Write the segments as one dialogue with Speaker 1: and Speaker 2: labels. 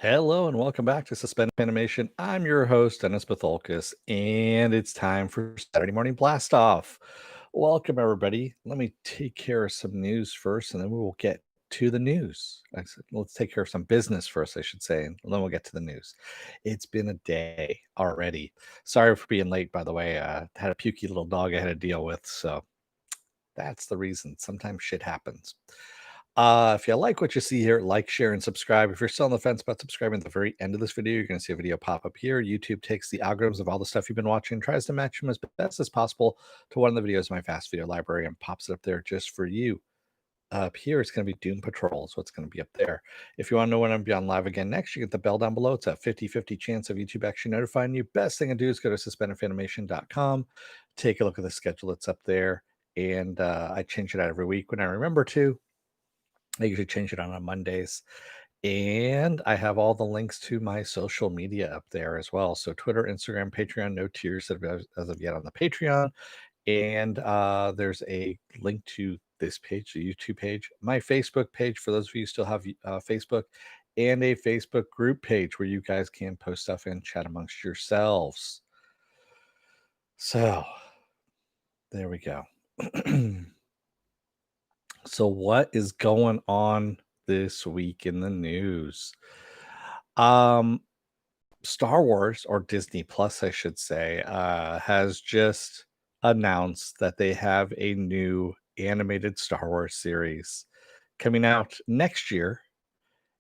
Speaker 1: Hello and welcome back to Suspended Animation. I'm your host, Dennis Bithoulkas, and it's time for Saturday Morning Blast Off. Welcome, everybody. Let me take care of some news first, and then we will get to the news. Let's take care of some business first, I should say, and then we'll get to the news. It's been a day already. Sorry for being late, by the way. Had a pukey little dog I had to deal with, so that's the reason. Sometimes shit happens. If you like what you see here, like, share, and subscribe. If you're still on the fence about subscribing at the very end of this video, you're going to see a video pop up here. YouTube takes the algorithms of all the stuff you've been watching, tries to match them as best as possible to one of the videos in my fast video library and pops it up there just for you. Up here, it's going to be Doom Patrol, so it's going to be up there. If you want to know when I'm be on live again next, you get the bell down below. It's a 50-50 chance of YouTube actually notifying you. Best thing to do is go to suspendedfanimation.com, take a look at the schedule that's up there, and I change it out every week when I remember to. I usually change it on Mondays. And I have all the links to my social media up there as well. So Twitter, Instagram, Patreon, no tiers as of yet on the Patreon. And there's a link to this page, the YouTube page, my Facebook page for those of you who still have Facebook, and a Facebook group page where you guys can post stuff and chat amongst yourselves. So there we go. So what is going on this week in the news? Star Wars, or Disney Plus, I should say, has just announced that they have a new animated Star Wars series coming out next year,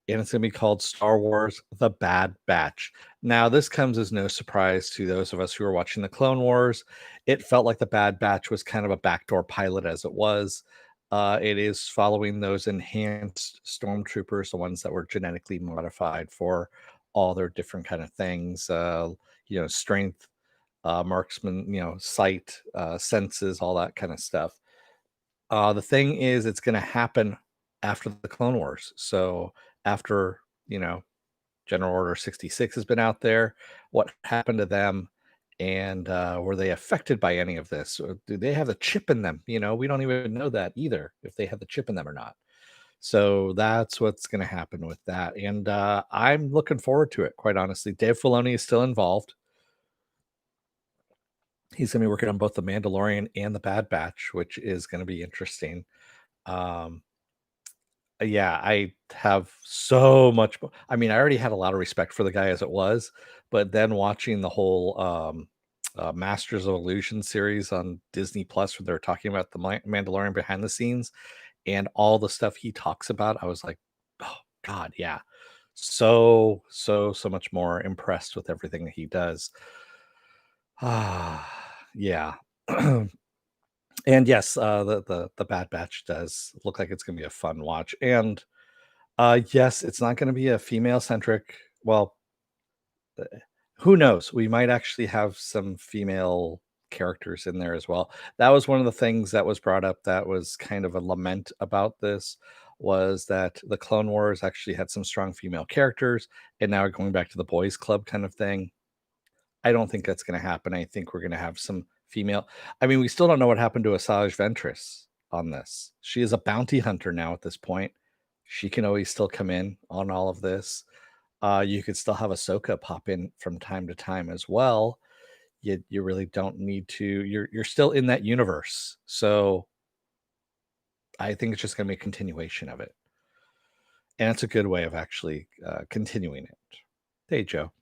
Speaker 1: and it's going to be called Star Wars The Bad Batch. Now, this comes as no surprise to those of us who are watching the Clone Wars. It felt like The Bad Batch was kind of a backdoor pilot as it was. It is following those enhanced stormtroopers, the ones that were genetically modified for all their different kind of things, strength, marksman, sight, senses, all that kind of stuff. The thing is, it's going to happen after the Clone Wars. So after, General Order 66 has been out there, what happened to them? And were they affected by any of this? Or do they have the chip in them? We don't even know that either, if they have the chip in them or not. So that's what's going to happen with that. And I'm looking forward to it, quite honestly. Dave Filoni is still involved. He's going to be working on both The Mandalorian and The Bad Batch, which is going to be interesting. Yeah, I have so much. I mean, I already had a lot of respect for the guy as it was, but then watching the whole Masters of Illusion series on Disney Plus, where they're talking about the Mandalorian behind the scenes and all the stuff he talks about, I was like, oh God, yeah, so much more impressed with everything that he does. Yeah. And yes, the Bad Batch does look like it's gonna be a fun watch. And yes, it's not gonna be a female-centric. Well, uh, who knows? We might actually have some female characters in there as well. That was one of the things that was brought up that was kind of a lament about this, was that the Clone Wars actually had some strong female characters, and now we're going back to the boys club kind of thing. I don't think that's gonna happen. I think we're gonna have some female. I mean, we still don't know what happened to Asajj Ventress on this. She is a bounty hunter now at this point. She can always still come in on all of this. You could still have Ahsoka pop in from time to time as well. You really don't need to. You're still in that universe, so I think it's just gonna be a continuation of it, and it's a good way of actually continuing it. Hey, Joe.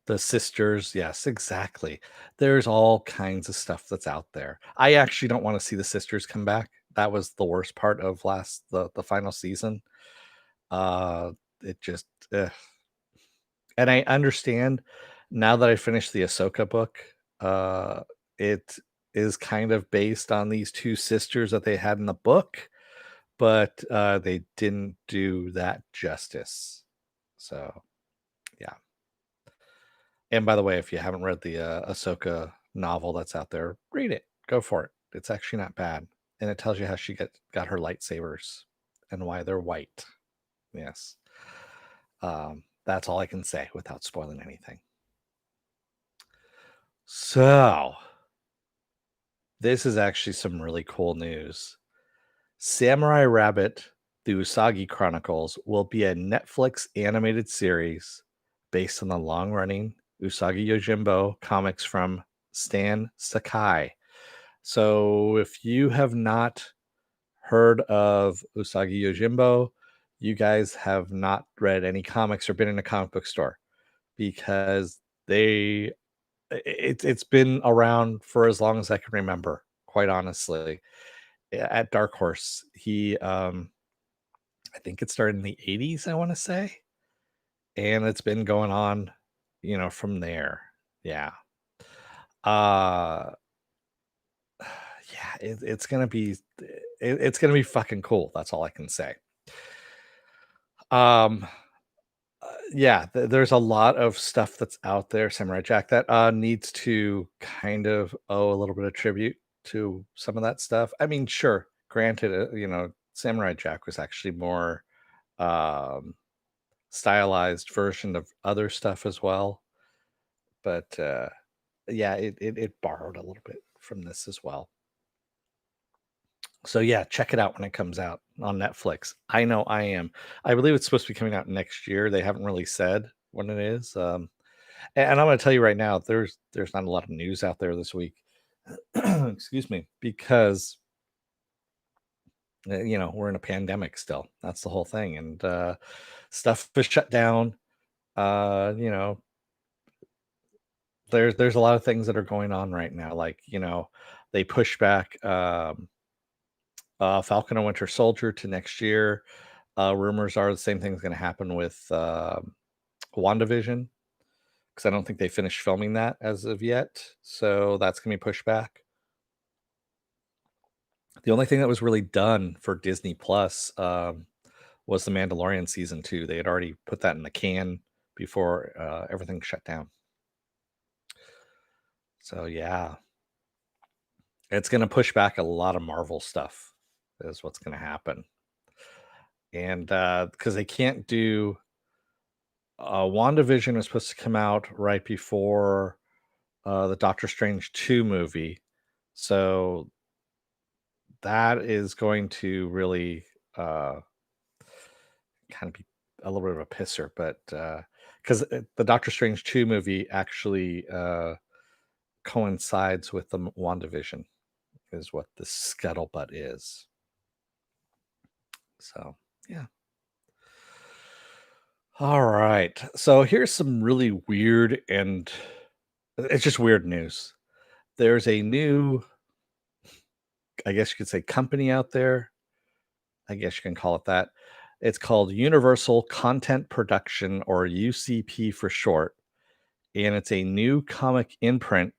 Speaker 1: The sisters, yes, exactly. There's all kinds of stuff that's out there. I actually don't want to see the sisters come back. That was the worst part of the final season. It just and I understand now that I finished the Ahsoka book, it is kind of based on these two sisters that they had in the book, but they didn't do that justice. So, yeah. And by the way, if you haven't read the Ahsoka novel that's out there, read it. Go for it. It's actually not bad, and it tells you how she got her lightsabers and why they're white. Yes, that's all I can say without spoiling anything. So, this is actually some really cool news. Samurai Rabbit The Usagi Chronicles will be a Netflix animated series based on the long-running Usagi Yojimbo comics from Stan Sakai. So if you have not heard of Usagi Yojimbo, you guys have not read any comics or been in a comic book store, because it's been around for as long as I can remember, quite honestly. At Dark Horse, I think it started in the 80s, I want to say, and it's been going on, from there. Yeah. Uh yeah, it's gonna be fucking cool. That's all I can say. Um, yeah, there's a lot of stuff that's out there, Samurai Jack, that needs to kind of owe a little bit of tribute to some of that stuff. I mean, sure, granted, Samurai Jack was actually more um stylized version of other stuff as well, but yeah, it borrowed a little bit from this as well. So yeah, check it out when it comes out on Netflix. I know I am. I believe it's supposed to be coming out next year. They haven't really said when it is. And I'm going to tell you right now, there's not a lot of news out there this week. Excuse me, because we're in a pandemic still. That's the whole thing, and stuff is shut down. You know, there's a lot of things that are going on right now. Like they push back Falcon and Winter Soldier to next year. Rumors are the same thing's going to happen with WandaVision, because I don't think they finished filming that as of yet. So that's going to be pushed back. The only thing that was really done for Disney Plus was The Mandalorian season 2. They had already put that in the can before everything shut down. So yeah, it's going to push back a lot of Marvel stuff, is what's going to happen. And because they can't do WandaVision was supposed to come out right before the Doctor Strange 2 movie. So that is going to really kind of be a little bit of a pisser, but because the Doctor Strange 2 movie actually coincides with the WandaVision, is what the scuttlebutt is. So, yeah. All right. So here's some really weird, and it's just weird news. There's a new, I guess you could say, company out there. I guess you can call it that. It's called Universal Content Production, or UCP for short. And it's a new comic imprint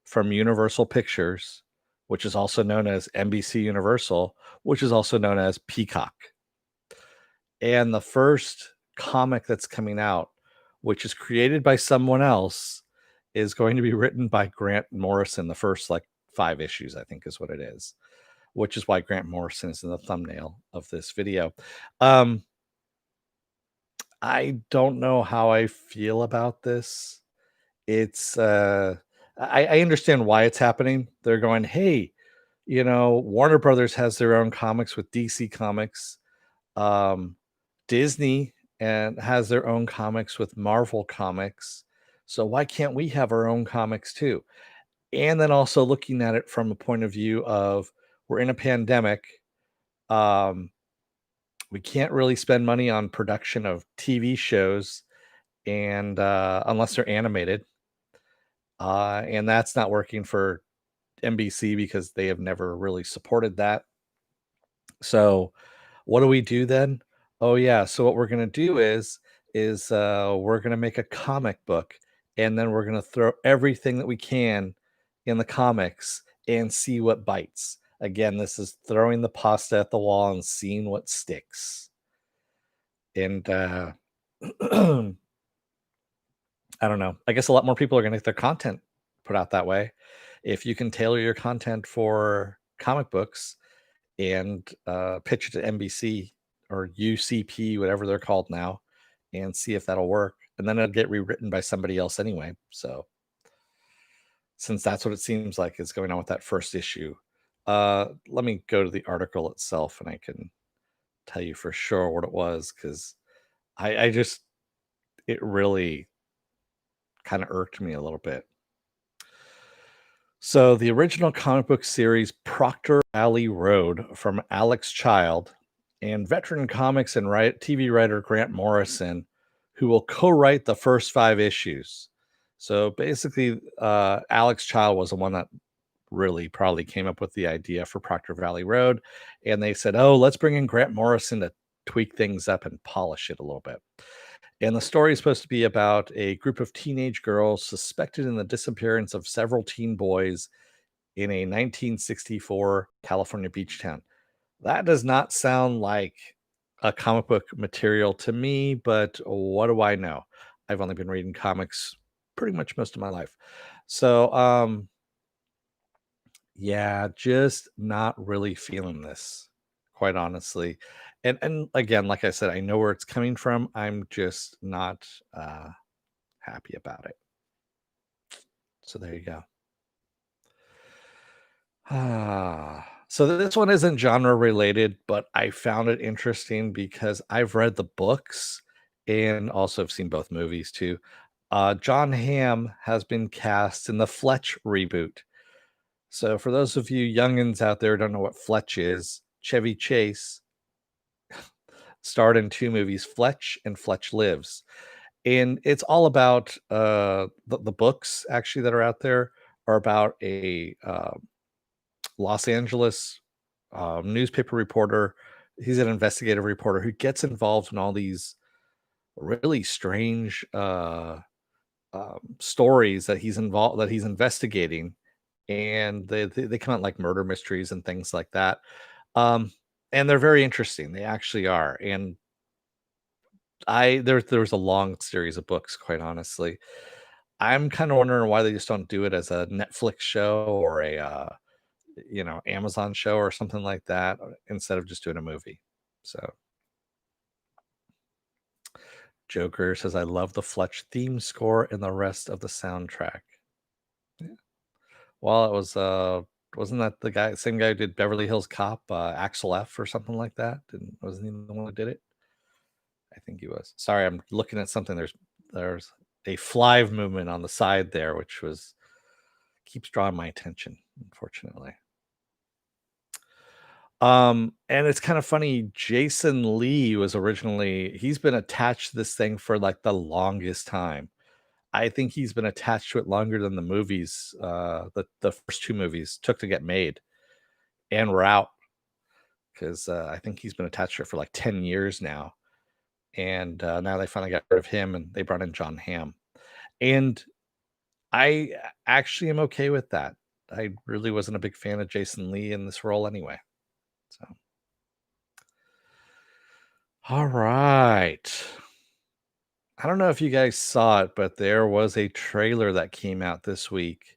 Speaker 1: from Universal Pictures, which is also known as NBC Universal, which is also known as Peacock. And the first comic that's coming out, which is created by someone else, is going to be written by Grant Morrison. The first 5 issues, I think, is what it is, which is why Grant Morrison is in the thumbnail of this video. I don't know how I feel about this. It's I understand why it's happening. They're going, hey, Warner Brothers has their own comics with DC Comics. Disney and has their own comics with Marvel Comics. So why can't we have our own comics too? And then also looking at it from a point of view of, we're in a pandemic. We can't really spend money on production of TV shows, and unless they're animated. And that's not working for NBC because they have never really supported that. So what do we do then? Oh yeah, so what we're gonna do is we're gonna make a comic book, and then we're gonna throw everything that we can in the comics and see what bites. Again, this is throwing the pasta at the wall and seeing what sticks. And I don't know. I guess a lot more people are gonna get their content put out that way. If you can tailor your content for comic books and pitch it to NBC or UCP, whatever they're called now, and see if that'll work. And then it'll get rewritten by somebody else anyway. So, since that's what it seems like is going on with that first issue, let me go to the article itself and I can tell you for sure what it was because I just it really kind of irked me a little bit. So the original comic book series Proctor Alley Road from Alex Child and veteran comics and TV writer Grant Morrison, who will co-write the first 5 issues. So basically, Alex Child was the one that really probably came up with the idea for Proctor Valley Road, and they said, "Oh, let's bring in Grant Morrison to tweak things up and polish it a little bit." And the story is supposed to be about a group of teenage girls suspected in the disappearance of several teen boys in a 1964 California beach town. That does not sound like a comic book material to me, but what do I know? I've only been reading comics pretty much most of my life. So, yeah, just not really feeling this, quite honestly. And again, like I said, I know where it's coming from. I'm just not happy about it. So there you go. So this one isn't genre related, but I found it interesting because I've read the books and also have seen both movies too. John Hamm has been cast in the Fletch reboot. So for those of you youngins out there who don't know what Fletch is, Chevy Chase starred in 2 movies, Fletch and Fletch Lives. And it's all about the books actually that are out there are about a Los Angeles newspaper reporter. He's an investigative reporter who gets involved in all these really strange stories that he's investigating, and they come out like murder mysteries and things like that. Um, and they're very interesting. They actually are. And there was a long series of books, quite honestly. I'm kind of wondering why they just don't do it as a Netflix show or a Amazon show or something like that instead of just doing a movie. So Joker says, I love the Fletch theme score and the rest of the soundtrack. Yeah. Well, it was wasn't that the same guy who did Beverly Hills Cop, Axel F or something like that? Wasn't he the one who did it? I think he was. Sorry, I'm looking at something. There's a fly movement on the side there, which keeps drawing my attention, unfortunately. And it's kind of funny. Jason Lee he's been attached to this thing for like the longest time. I think he's been attached to it longer than the movies, the first 2 movies took to get made and were out because I think he's been attached to it for like 10 years now. And now they finally got rid of him and they brought in John Hamm. And I actually am okay with that. I really wasn't a big fan of Jason Lee in this role anyway. So, all right. I don't know if you guys saw it, but there was a trailer that came out this week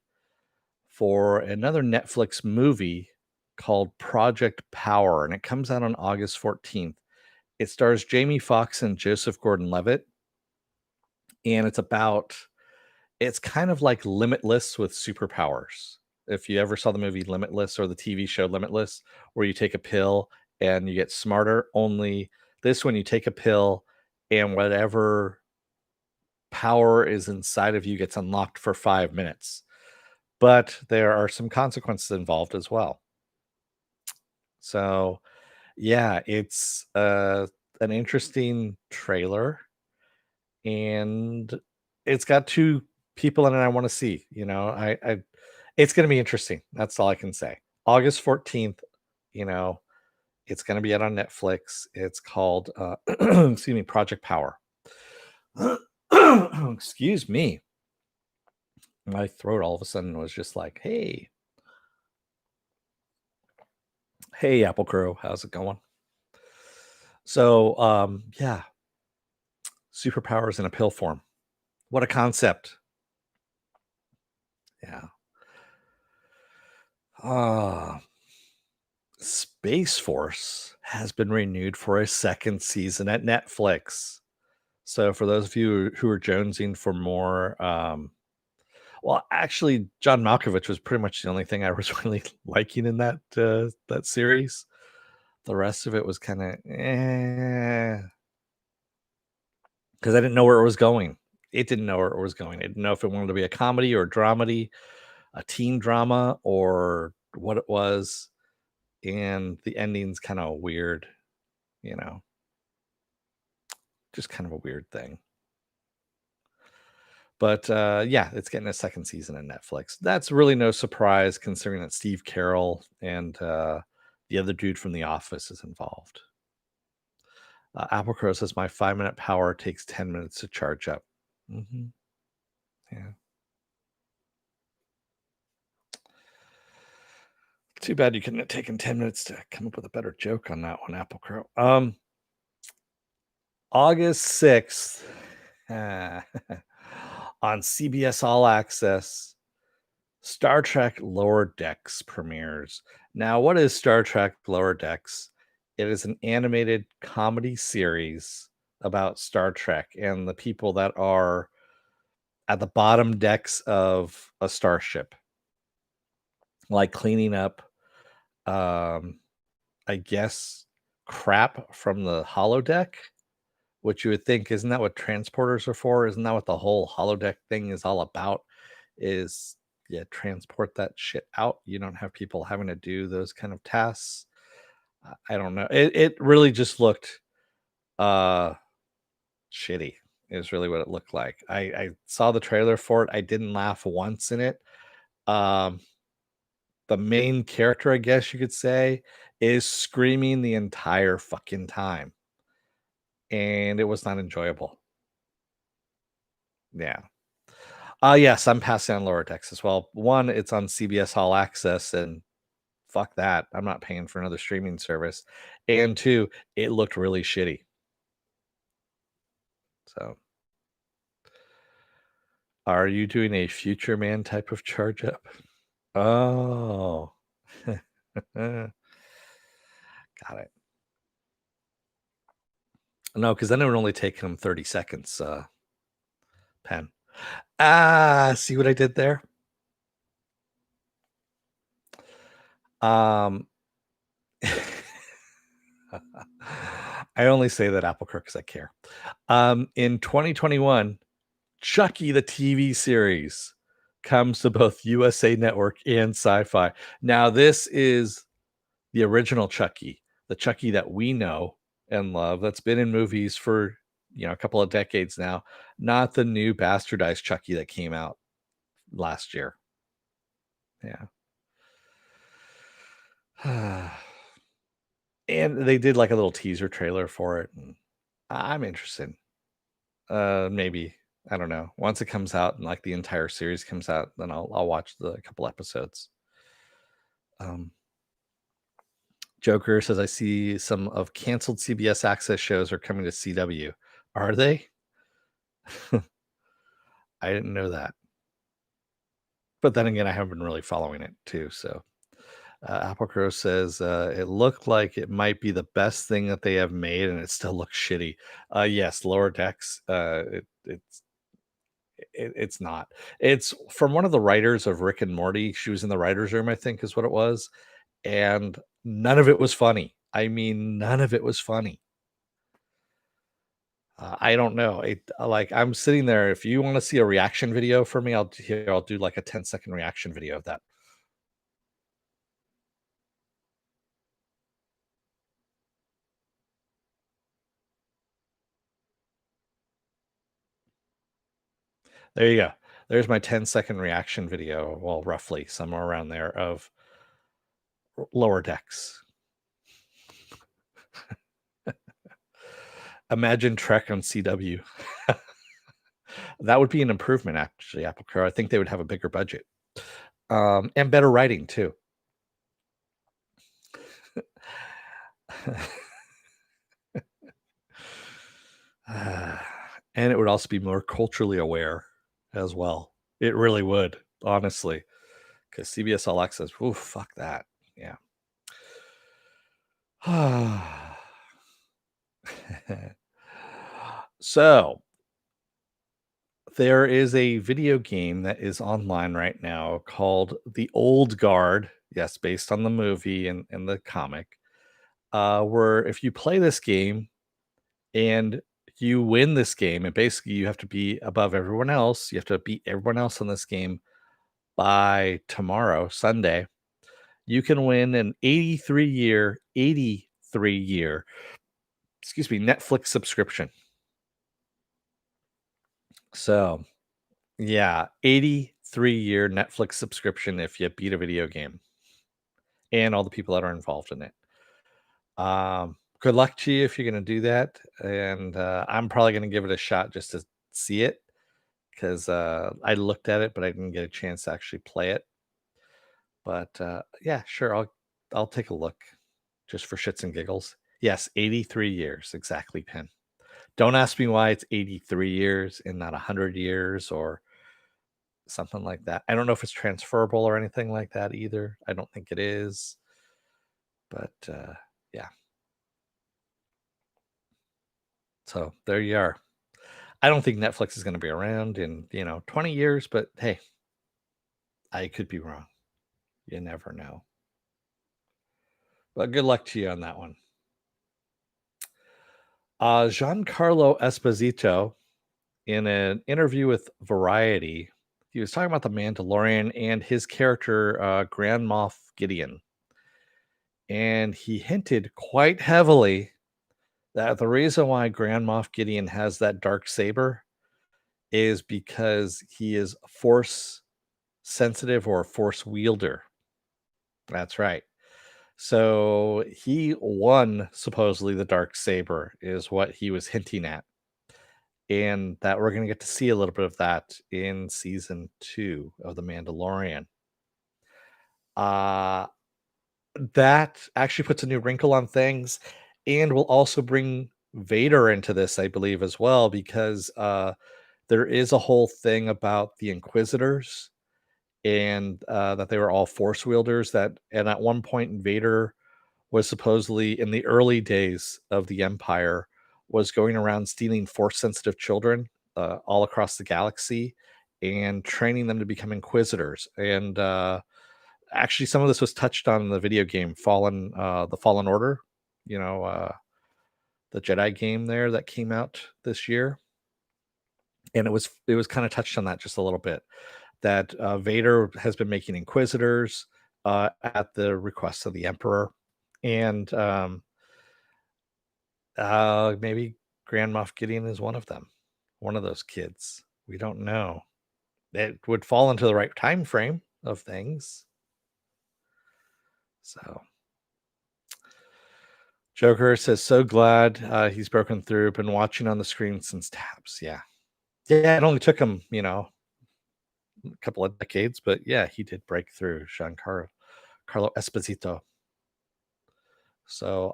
Speaker 1: for another Netflix movie called Project Power, and it comes out on August 14th. It stars Jamie Foxx and Joseph Gordon-Levitt, and it's kind of like Limitless with superpowers. If you ever saw the movie Limitless or the TV show Limitless, where you take a pill and you get smarter, only this one you take a pill and whatever power is inside of you gets unlocked for 5 minutes. But there are some consequences involved as well. So, yeah, it's an interesting trailer, and it's got 2 people in it I want to see. It's going to be interesting. That's all I can say. August 14th, you know, it's going to be out on Netflix. It's called excuse me, Project Power. Excuse me. My throat all of a sudden was just like, hey, Apple Crow, how's it going? So, yeah, superpowers in a pill form. What a concept. Yeah. Uh, Space Force has been renewed for a 2nd season at Netflix. So for those of you who are jonesing for more, well, actually, John Malkovich was pretty much the only thing I was really liking in that series. The rest of it was kind of because I didn't know where it was going. It didn't know where it was going. I didn't know if it wanted to be a comedy or dramedy, a teen drama, or what it was. And the ending's kind of weird, you know, just kind of a weird thing. But yeah, it's getting a second season on Netflix. That's really no surprise considering that Steve Carell and the other dude from The Office is involved. Apple Crow says my 5-minute power takes 10 minutes to charge up. Yeah. Too bad you couldn't have taken 10 minutes to come up with a better joke on that one, Apple Crow. August 6th on CBS All Access, Star Trek Lower Decks premieres. Now, what is Star Trek Lower Decks? It is an animated comedy series about Star Trek and the people that are at the bottom decks of a starship, like cleaning up, I guess, crap from the holodeck, which you would think, isn't that what transporters are for? Isn't that what the whole holodeck thing is all about? Is yeah, transport that shit out. You don't have people having to do those kind of tasks. I don't know. It really just looked shitty is really what it looked like. I saw the trailer for it. I didn't laugh once in it. The main character, I guess you could say, is screaming the entire fucking time. And it was not enjoyable. Yeah. Yes, I'm passing on Lower Decks as well. One, it's on CBS All Access, and fuck that. I'm not paying for another streaming service. And two, it looked really shitty. So, are you doing a Future Man type of charge up? Oh, got it. No, because then it would only take him 30 seconds. Pen. See what I did there? I only say that Apple Crook because I care. In 2021, Chucky the TV series comes to both USA Network and SyFy. Now, this is the original Chucky, the Chucky that we know and love, that's been in movies for a couple of decades now, not the new bastardized Chucky that came out last year. Yeah. And they did like a little teaser trailer for it, and I'm interested. Maybe, I don't know. Once it comes out and like the entire series comes out, then I'll watch the couple episodes. Joker says I see some of canceled CBS Access shows are coming to CW. Are they? I didn't know that. But then again, I haven't been really following it too. So Apple Crow says it looked like it might be the best thing that they have made, and it still looks shitty. Yes, Lower Decks. It's not. It's from one of the writers of Rick and Morty. She was in the writers' room, I think, is what it was, and none of it was funny. I mean, none of it was funny. I don't know. Like I'm sitting there. If you want to see a reaction video for me, I'll do like a 10-second reaction video of that. There you go. There's my 10-second reaction video. Well, roughly somewhere around there of Lower Decks. Imagine Trek on CW. That would be an improvement, actually, Apple Crow. I think they would have a bigger budget and better writing too. And it would also be more culturally aware as well. It really would, honestly, because CBS All Access, ooh, fuck that. Yeah. So there is a video game that is online right now called The Old Guard. Yes, based on the movie and the comic. where if you play this game and you win this game, and basically you have to be above everyone else, you have to beat everyone else in this game by tomorrow, Sunday, you can win an 83 year, excuse me, Netflix subscription. So, yeah, 83-year Netflix subscription if you beat a video game and all the people that are involved in it. Good luck to you if you're going to do that. And I'm probably going to give it a shot just to see it because I looked at it, but I didn't get a chance to actually play it. But yeah, sure, I'll take a look just for shits and giggles. Yes, 83 years exactly, Pin. Don't ask me why it's 83 years and not 100 years or something like that. I don't know if it's transferable or anything like that either. I don't think it is. But yeah. So there you are. I don't think Netflix is going to be around in, 20 years, but hey, I could be wrong. You never know. But good luck to you on that one. Giancarlo Esposito, in an interview with Variety, he was talking about the Mandalorian and his character, Grand Moff Gideon. And he hinted quite heavily that the reason why Grand Moff Gideon has that dark saber is because he is force sensitive or a force wielder. That's right. So he won supposedly the dark saber is what he was hinting at. And that we're going to get to see a little bit of that in season 2 of The Mandalorian. Uh that actually puts a new wrinkle on things and will also bring Vader into this, I believe, as well, because there is a whole thing about the Inquisitors and that they were all force wielders and at one point Vader was supposedly in the early days of the Empire was going around stealing force sensitive children all across the galaxy and training them to become Inquisitors. And actually, some of this was touched on in the video game the Fallen Order, the Jedi game there that came out this year, and it was kind of touched on that just a little bit. That Vader has been making Inquisitors at the request of the Emperor, and maybe Grand Moff Gideon is one of them, one of those kids. We don't know. It would fall into the right time frame of things. So, Joker says, so glad he's broken through. Been watching on the screen since Tabs. Yeah. Yeah, it only took him, a couple of decades, but yeah, he did break through. Carlo Esposito. So,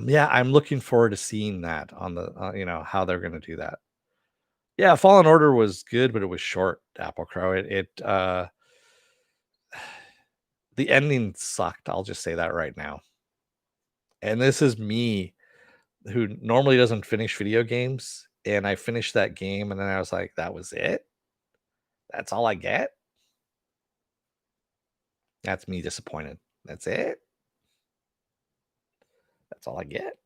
Speaker 1: yeah, I'm looking forward to seeing that on the, how they're going to do that. Yeah, Fallen Order was good, but it was short. Apple Crow. The ending sucked. I'll just say that right now. And this is me, who normally doesn't finish video games, and I finished that game, and then I was like, "That was it? That's all I get?" That's me disappointed. That's it? That's all I get?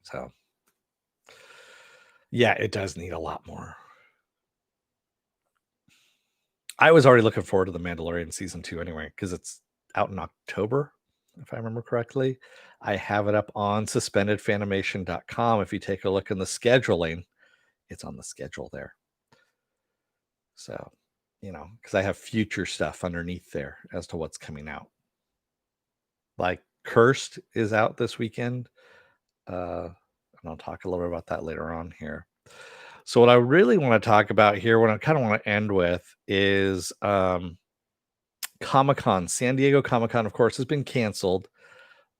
Speaker 1: So, yeah, it does need a lot more. I was already looking forward to The Mandalorian season 2 anyway, because it's out in October, if I remember correctly. I have it up on suspendedfanimation.com. If you take a look in the scheduling, it's on the schedule there. So, because I have future stuff underneath there as to what's coming out. Like Cursed is out this weekend. And I'll talk a little bit about that later on here. So what I really want to talk about here, what I kind of want to end with is Comic-Con. San Diego Comic-Con, of course, has been canceled,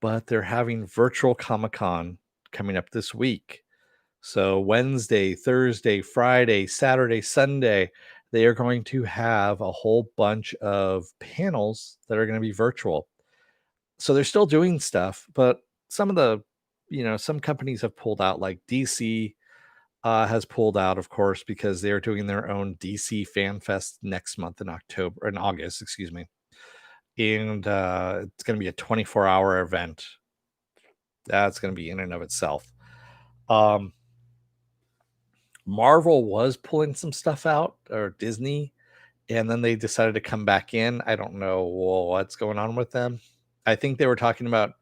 Speaker 1: but they're having virtual Comic-Con coming up this week. So Wednesday, Thursday, Friday, Saturday, Sunday, they are going to have a whole bunch of panels that are going to be virtual. So they're still doing stuff, but some of the, some companies have pulled out, like DC has pulled out, of course, because they're doing their own DC Fan Fest next month in August, excuse me. and it's going to be a 24-hour event. That's going to be in and of itself. Um, Marvel was pulling some stuff out, or Disney, and then they decided to come back in. I don't know what's going on with them. I think they were talking about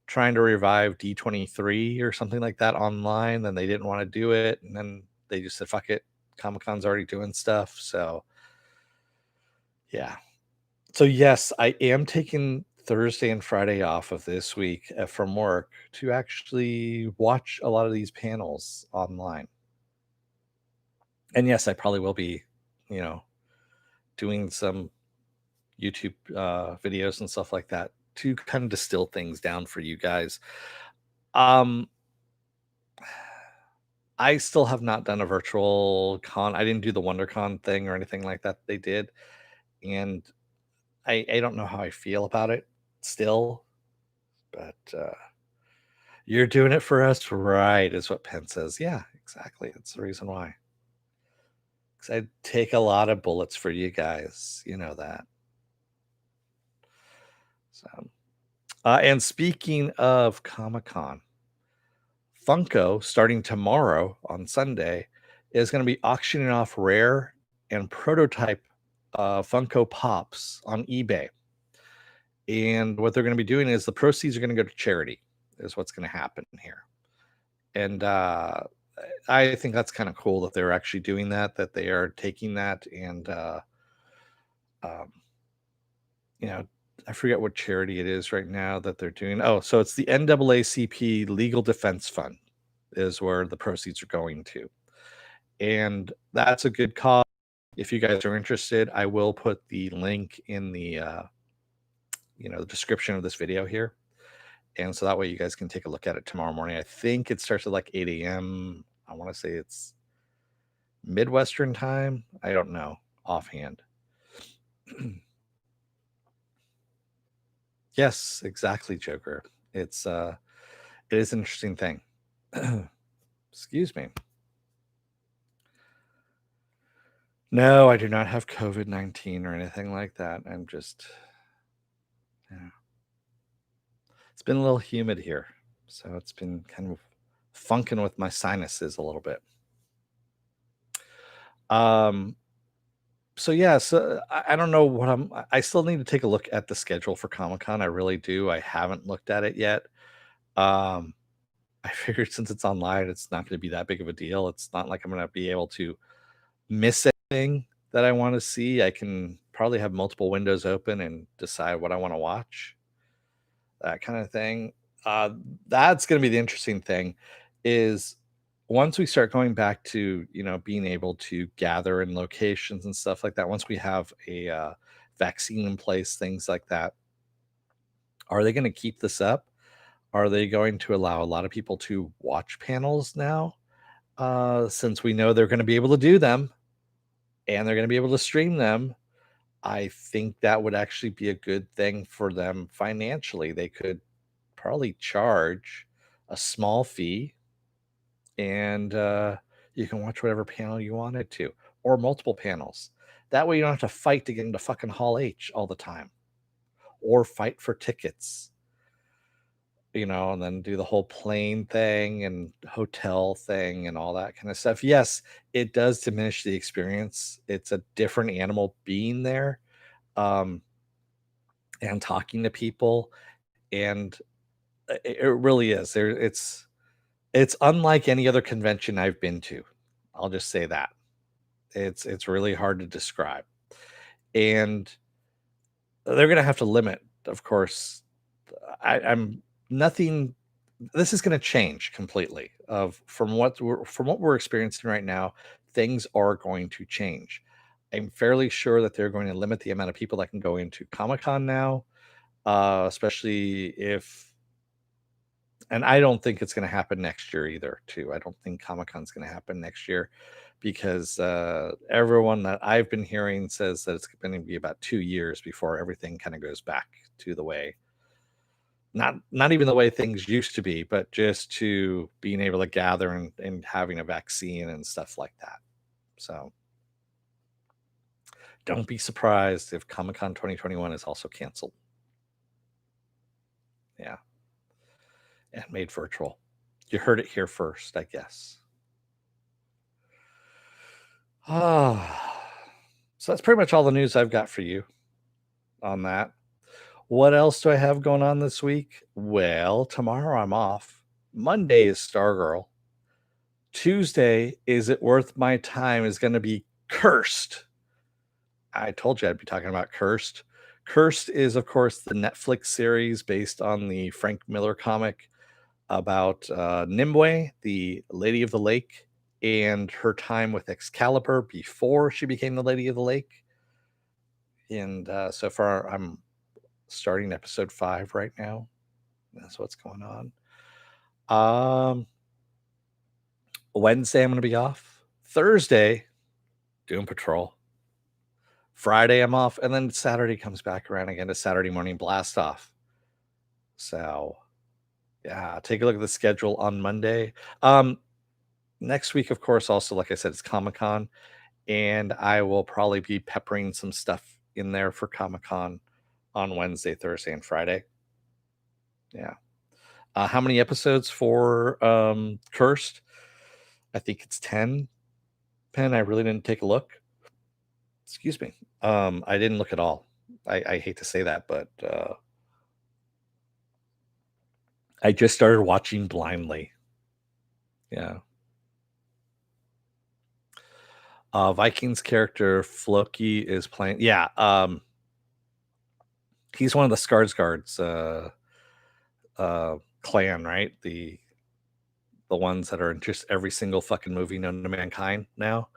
Speaker 1: trying to revive D23 or something like that online. Then they didn't want to do it, and then they just said, fuck it. Comic-Con's already doing stuff. So, yeah. So, yes, I am taking Thursday and Friday off of this week from work to actually watch a lot of these panels online. And yes, I probably will be, you know, doing some YouTube videos and stuff like that to kind of distill things down for you guys. Um, I still have not done a virtual con. I didn't do the WonderCon thing or anything like that they did. And I don't know how I feel about it still, but you're doing it for us, right? Is what Penn says. Yeah, exactly. That's the reason why. Because I take a lot of bullets for you guys. You know that. So, and speaking of Comic Con, Funko, starting tomorrow on Sunday, is going to be auctioning off rare and prototype Funko Pops on eBay. And what they're going to be doing is the proceeds are going to go to charity, is what's going to happen here. And I think that's kind of cool that they're actually doing that they are taking that and, um, you know, I forget what charity it is right now that they're doing. Oh, so it's the NAACP Legal Defense Fund is where the proceeds are going to. And that's a good cause. If you guys are interested, I will put the link in the the description of this video here. And so that way you guys can take a look at it tomorrow morning. I think it starts at like 8 a.m. I want to say it's Midwestern time. I don't know offhand. Yes, exactly, Joker. It is an interesting thing. Excuse me. No, I do not have COVID-19 or anything like that. I'm just, yeah. It's been a little humid here, so it's been kind of funking with my sinuses a little bit. Um, so yeah, so I don't know what I still need to take a look at the schedule for Comic-Con. I really do. I haven't looked at it yet. Um, I figured since it's online, it's not going to be that big of a deal. It's not like I'm going to be able to miss anything that I want to see. I can probably have multiple windows open and decide what I want to watch, that kind of thing. Uh, that's going to be the interesting thing is once we start going back to, being able to gather in locations and stuff like that, once we have a vaccine in place, things like that, are they going to keep this up? Are they going to allow a lot of people to watch panels now? Since we know they're going to be able to do them and they're going to be able to stream them, I think that would actually be a good thing for them financially. They could probably charge a small fee and you can watch whatever panel you wanted to, or multiple panels. That way you don't have to fight to get into fucking Hall H all the time or fight for tickets, and then do the whole plane thing and hotel thing and all that kind of stuff. Yes, it does diminish the experience. It's a different animal being there, um, and talking to people, and it really is. It's unlike any other convention I've been to. I'll just say that. It's really hard to describe. And they're gonna have to limit, of course. I'm nothing this is gonna change completely of from what we're experiencing right now, things are going to change. I'm fairly sure that they're going to limit the amount of people that can go into Comic-Con now, especially if and I don't think it's going to happen next year either, too. I don't think Comic-Con's going to happen next year because everyone that I've been hearing says that it's going to be about 2 years before everything kind of goes back to the way, not even the way things used to be, but just to being able to gather and having a vaccine and stuff like that. So, Don't be surprised if Comic-Con 2021 is also canceled. Yeah, and made virtual. You heard it here first, I guess. Ah, so that's pretty much all the news I've got for you on that. What else do I have going on this week? Well, tomorrow I'm off. Monday is Stargirl. Tuesday, Is It Worth My Time, is going to be Cursed. I told you I'd be talking about Cursed. Cursed is, of course, the Netflix series based on the Frank Miller comic about Nimue, the Lady of the Lake, and her time with Excalibur before she became the Lady of the Lake. And so far, I'm starting episode 5 right now. That's what's going on. Wednesday, I'm going to be off. Thursday, Doom Patrol. Friday, I'm off. And then Saturday comes back around again to Saturday morning blast off. So, yeah, take a look at the schedule on Monday. Next week, of course, also, like I said, it's Comic-Con. And I will probably be peppering some stuff in there for Comic-Con on Wednesday, Thursday, and Friday. Yeah. How many episodes for Cursed? I think it's 10. Pen, I really didn't take a look. Excuse me. I didn't look at all. I hate to say that, but I just started watching blindly. Yeah. Vikings character Floki is playing. Yeah. He's one of the Skarsgård's clan, right? The ones that are in just every single fucking movie known to mankind now.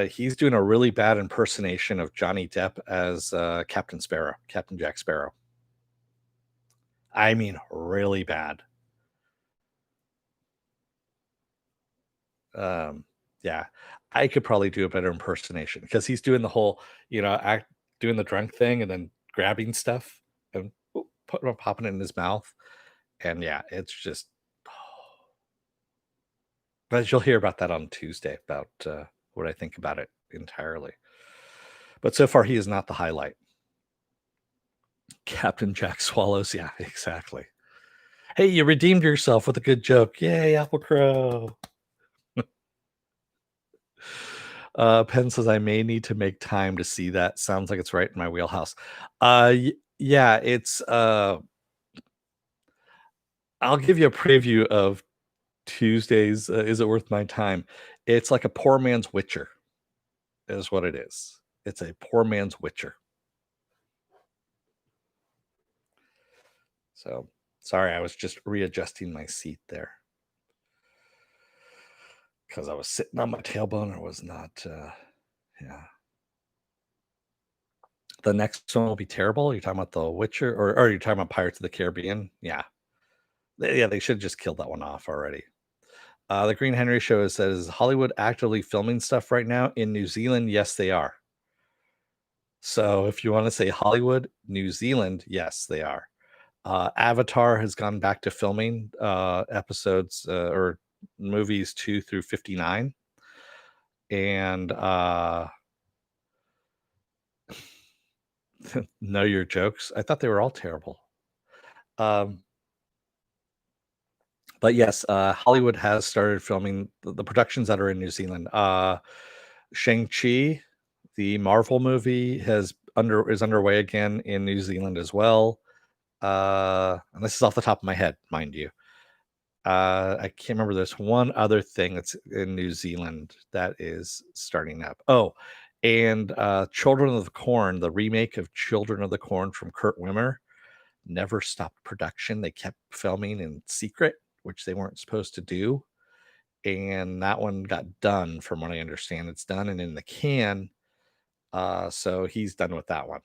Speaker 1: He's doing a really bad impersonation of Johnny Depp as Captain Sparrow, Captain Jack Sparrow. I mean, really bad. Yeah, I could probably do a better impersonation because he's doing the whole, doing the drunk thing and then grabbing stuff and popping it in his mouth. And yeah, it's just, but you'll hear about that on Tuesday about what I think about it entirely. But so far, he is not the highlight. Captain Jack Swallows. Yeah, exactly. Hey, you redeemed yourself with a good joke. Yay, Apple Crow. Penn says I may need to make time to see that. Sounds like it's right in my wheelhouse. Yeah, it's I'll give you a preview of Tuesday's Is It Worth My Time? It's like a poor man's Witcher, is what it is. It's a poor man's Witcher. So sorry, I was just readjusting my seat there because I was sitting on my tailbone. I was not. Yeah. The next one will be terrible. You're talking about The Witcher, or are you talking about Pirates of the Caribbean? Yeah. Yeah, they should have just killed that one off already. The Green Henry Show says Hollywood actively filming stuff right now in New Zealand. Yes, they are. So if you want to say Hollywood, New Zealand, yes, they are. Avatar has gone back to filming episodes or movies 2 through 59. And know your jokes. I thought they were all terrible. But yes, Hollywood has started filming the productions that are in New Zealand. Shang-Chi, the Marvel movie, is underway again in New Zealand as well. And this is off the top of my head, mind you. I can't remember. There's one other thing that's in New Zealand that is starting up. Oh, and Children of the Corn, the remake of Children of the Corn from Kurt Wimmer, never stopped production. They kept filming in secret, which they weren't supposed to do. And that one got done, from what I understand. It's done and in the can. So he's done with that one.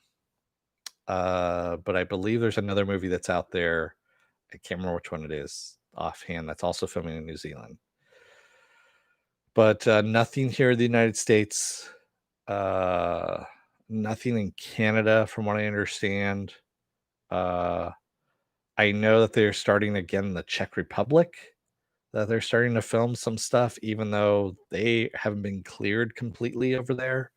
Speaker 1: But I believe there's another movie that's out there. I can't remember which one it is offhand. That's also filming in New Zealand. But nothing here in the United States. Nothing in Canada, from what I understand. I know that they're starting again in the Czech Republic, that they're starting to film some stuff, even though they haven't been cleared completely over there.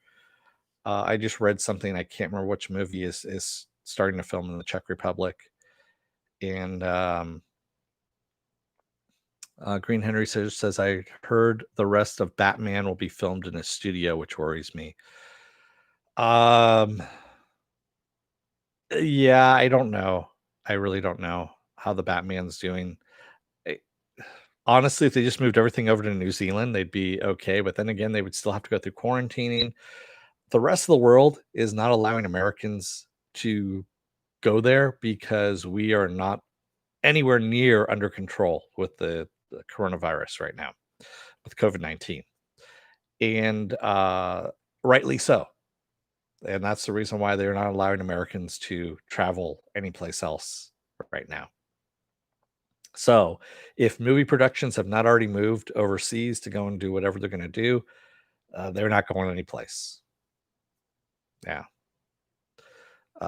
Speaker 1: I just read something, I can't remember which movie is starting to film in the Czech Republic. And Green Henry says, I heard the rest of Batman will be filmed in a studio, which worries me. Yeah, I don't know. I really don't know how the Batman's doing. I- Honestly, if they just moved everything over to New Zealand, they'd be okay. But then again, they would still have to go through quarantining. The rest of the world is not allowing Americans to go there because we are not anywhere near under control with the coronavirus right now, with COVID-19. And rightly so. And that's the reason why they're not allowing Americans to travel anyplace else right now. So, if movie productions have not already moved overseas to go and do whatever they're going to do, they're not going anyplace. Yeah.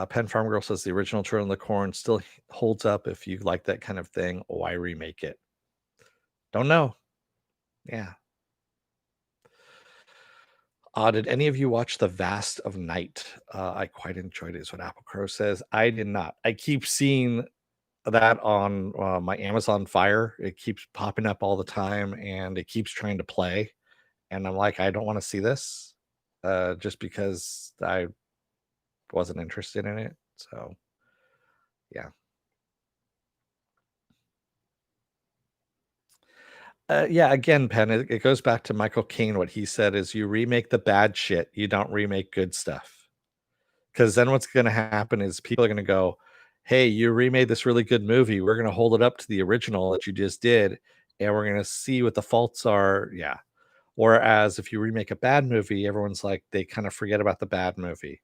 Speaker 1: Penn Farm Girl says the original Turtle in the Corn still holds up. If you like that kind of thing, why remake it? Don't know. Yeah. Did any of you watch The Vast of Night? I quite enjoyed it, is what Apple Crow says. I did not. I keep seeing that on my Amazon Fire. It keeps popping up all the time and it keeps trying to play. And I'm like, I don't want to see this just because I wasn't interested in it. So, yeah. Yeah, again, Penn, it goes back to Michael Caine. What he said is you remake the bad shit, you don't remake good stuff. Because then what's going to happen is people are going to go, hey, you remade this really good movie. We're going to hold it up to the original that you just did, and we're going to see what the faults are. Yeah. Whereas if you remake a bad movie, everyone's like, they kind of forget about the bad movie.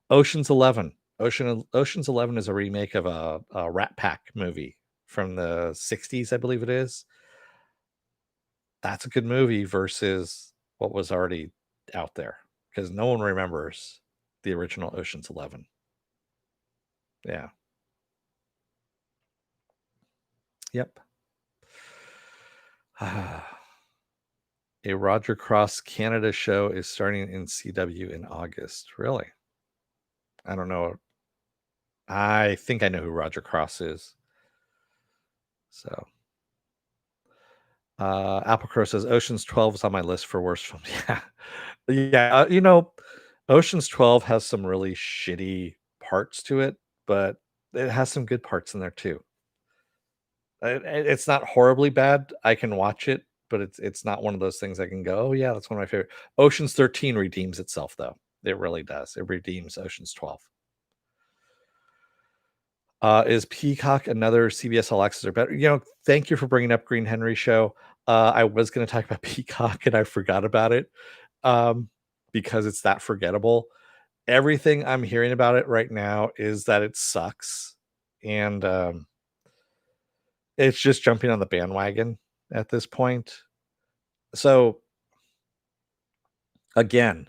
Speaker 1: Ocean's 11. Ocean's 11 is a remake of a Rat Pack movie from the 60s, I believe it is. That's a good movie versus what was already out there because no one remembers the original Ocean's 11. Yeah. Yep. A Roger Cross Canada show is starting in CW in August. Really? I don't know. I think I know who Roger Cross is. So, Apple Crow says Ocean's 12 is on my list for worst films. Yeah. Yeah. Ocean's 12 has some really shitty parts to it, but it has some good parts in there too. It's not horribly bad. I can watch it, but it's not one of those things I can go, oh yeah, that's one of my favorite. Ocean's 13 redeems itself though. It really does. It redeems Ocean's 12. Is Peacock another CBS All Access or better? Thank you for bringing up Green Henry show. I was going to talk about Peacock and I forgot about it because it's that forgettable. Everything I'm hearing about it right now is that it sucks. And it's just jumping on the bandwagon at this point. So again,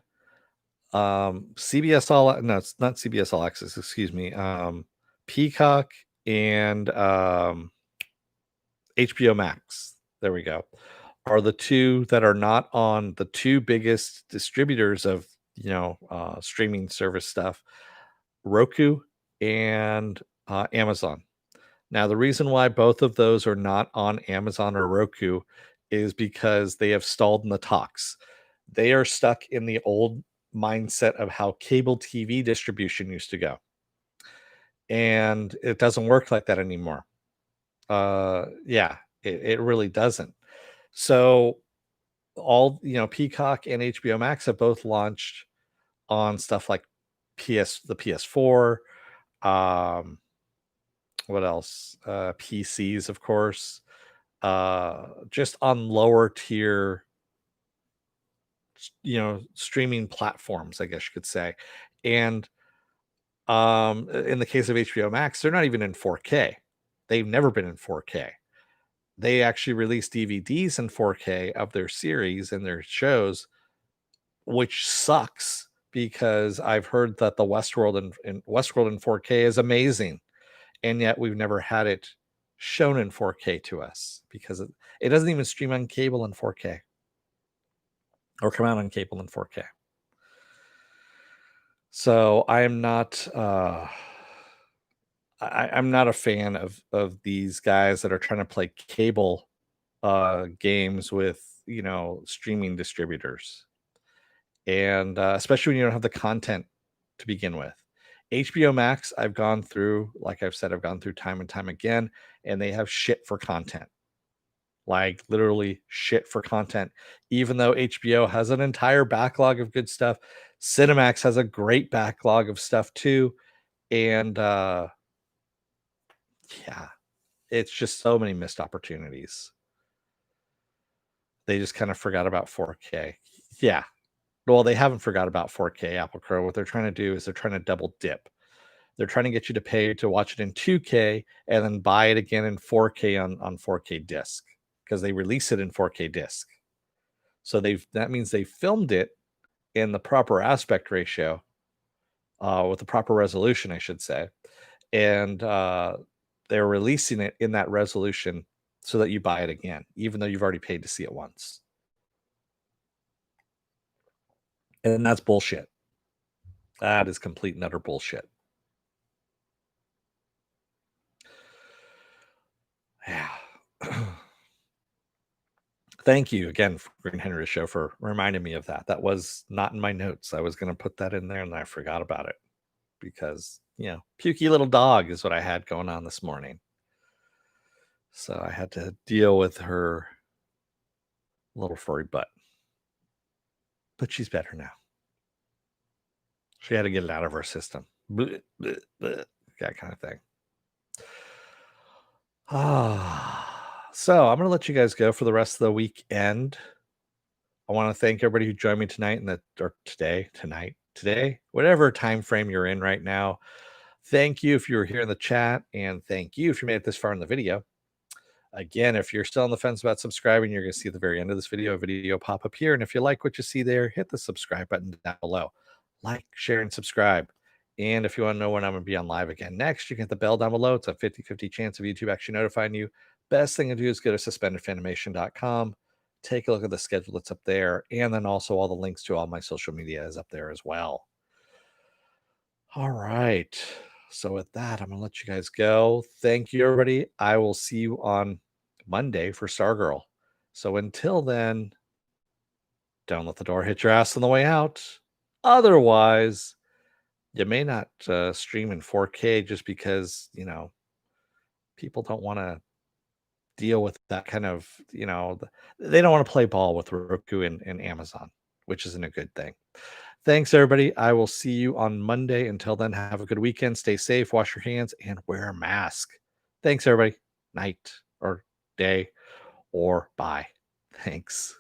Speaker 1: CBS All no, it's not CBS All Access, excuse me. Peacock and HBO Max. There we go. Are the two that are not on the two biggest distributors of streaming service stuff, Roku and Amazon. Now, the reason why both of those are not on Amazon or Roku is because they have stalled in the talks. They are stuck in the old mindset of how cable TV distribution used to go. And it doesn't work like that anymore. Yeah, it really doesn't. So all Peacock and HBO Max have both launched on stuff like the PS4, what else? PCs, of course. Just on lower tier streaming platforms, I guess you could say. And in the case of HBO Max, they're not even in 4K. They've never been in 4K. They actually release DVDs in 4K of their series and their shows, which sucks because I've heard that the Westworld in Westworld in 4K is amazing, and yet we've never had it shown in 4K to us because it doesn't even stream on cable in 4K or come out on cable in 4K. So I'm not I'm not a fan of these guys that are trying to play cable games with, streaming distributors. And especially when you don't have the content to begin with. HBO Max, I've gone through, like I've said, I've gone through time and time again, and they have shit for content. Like literally shit for content. Even though HBO has an entire backlog of good stuff, Cinemax has a great backlog of stuff too. And yeah, it's just so many missed opportunities. They just kind of forgot about 4K. Yeah. Well, they haven't forgot about 4K Apple Crow. What they're trying to do is they're trying to double dip. They're trying to get you to pay to watch it in 2K and then buy it again in 4K on 4K disc because they release it in 4K disc. So that means they filmed it in the proper aspect ratio, with the proper resolution, I should say, and they're releasing it in that resolution so that you buy it again, even though you've already paid to see it once. And that's bullshit. That is complete and utter bullshit. Yeah. Thank you again, Green Henry Show, for reminding me of that. That was not in my notes. I was going to put that in there and I forgot about it because, pukey little dog is what I had going on this morning. So I had to deal with her little furry butt. But she's better now. She had to get it out of her system. Blech, blech, blech, that kind of thing. So I'm going to let you guys go for the rest of the weekend. I want to thank everybody who joined me tonight or today, whatever time frame you're in right now. Thank you if you were here in the chat, and thank you if you made it this far in the video. Again, if you're still on the fence about subscribing, you're going to see at the very end of this video a video pop up here. And if you like what you see there, hit the subscribe button down below. Like, share, and subscribe. And if you want to know when I'm going to be on live again next, you can hit the bell down below. It's a 50-50 chance of YouTube actually notifying you. Best thing to do is go to suspendedfanimation.com. Take a look at the schedule that's up there. And then also all the links to all my social media is up there as well. All right. So with that, I'm going to let you guys go. Thank you, everybody. I will see you on Monday for Stargirl. So until then, don't let the door hit your ass on the way out. Otherwise, you may not stream in 4K just because, people don't want to deal with that kind of, they don't want to play ball with Roku and Amazon, which isn't a good thing. Thanks, everybody. I will see you on Monday. Until then, have a good weekend. Stay safe, wash your hands, and wear a mask. Thanks, everybody. Night or day or bye. Thanks.